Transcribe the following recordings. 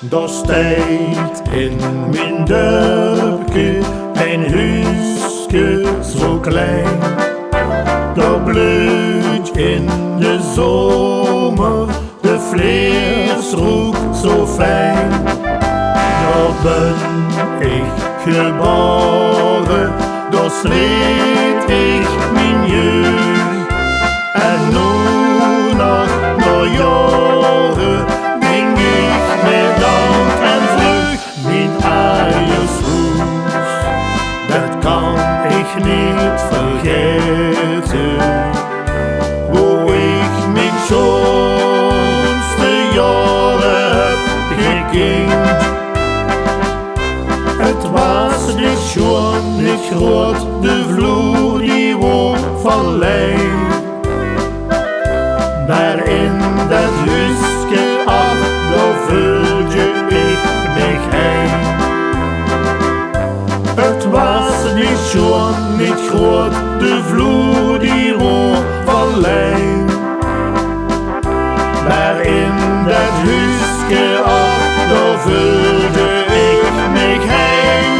Daar staat in mijn dorpje een huisje zo klein. Daar bloeit in de zomer de vleersroek zo fijn. Daar ben ik geboren, daar sleet ik mijn jeugd. En nu nog na jaren denk ik met dank en vreugd. Mijn eigen huis, dat kan ik niet vergeten. Hoe ik mijn schoonste jaren heb gekend. Het was niet schoon, niet groot, de vloer die wordt van lijm. Maar in dat huisje, ach, daar vulde ik mij heen. Het was niet schoon, niet groot, de vloer die wordt van lijm. Maar in dat huisje, ach, daar vulde ik mij heen.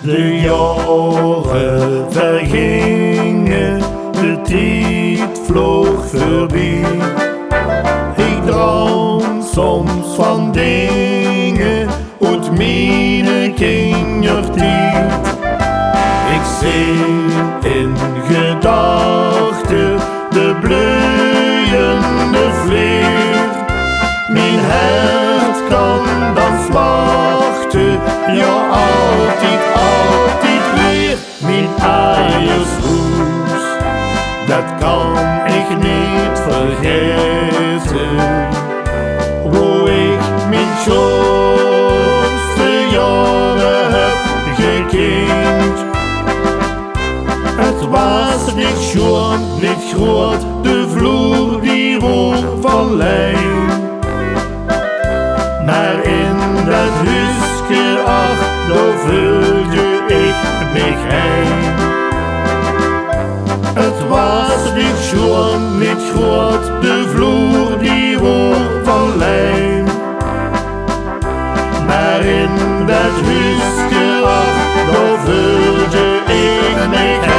De jaren vergingen, de tijd vloog voorbij. Ik droom soms van dingen uit mijn kindertijd. Ik zie in gedachten de bloeiende vleer. Mijn hart kan dan smachten, ja altijd, altijd weer. Mijn eigen huis, dat kan ik niet vergeten. Hoe ik mijn schoonste jaren heb gekend. Het was niet schoon, niet groot, de vloer die wordt van lijm. Maar in dat huisje, ach, daar vulde ik mij heen. Het was niet schoon, niet groot, de vloer die wordt van lijm. Maar in dat huisje, ach, daar vulde ik mij heen.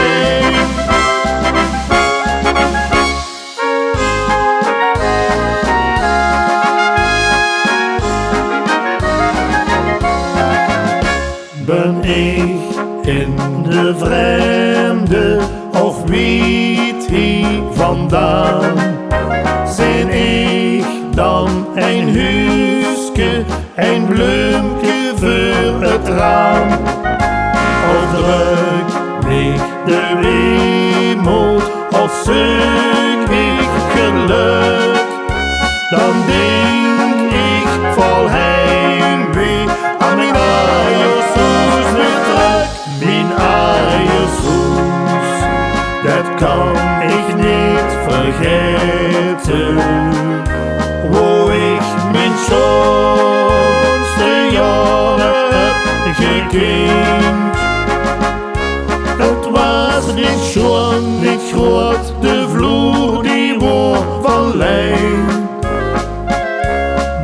Ben ik in de vreemde of weet hij vandaan? Zijn ik dan een huisje, een bloemje voor het raam? Of druk ik de weemoed, of zoek ik geluk? Dan denk ik vol heimwee aan mijn eigen huis weer terug. Mijn eigen huis, dat kan ik niet vergeten. Hoe ik mijn schoonste jaren heb gekend. Het was niet schoon, niet groot, de vloer die wordt van lijm.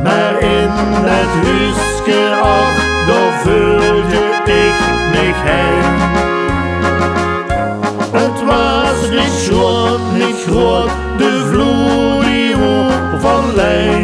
Maar in dat huisje, ach, daar vulde ik mij heen. Het was niet schoon, niet groot, de vloer die wordt van lijm.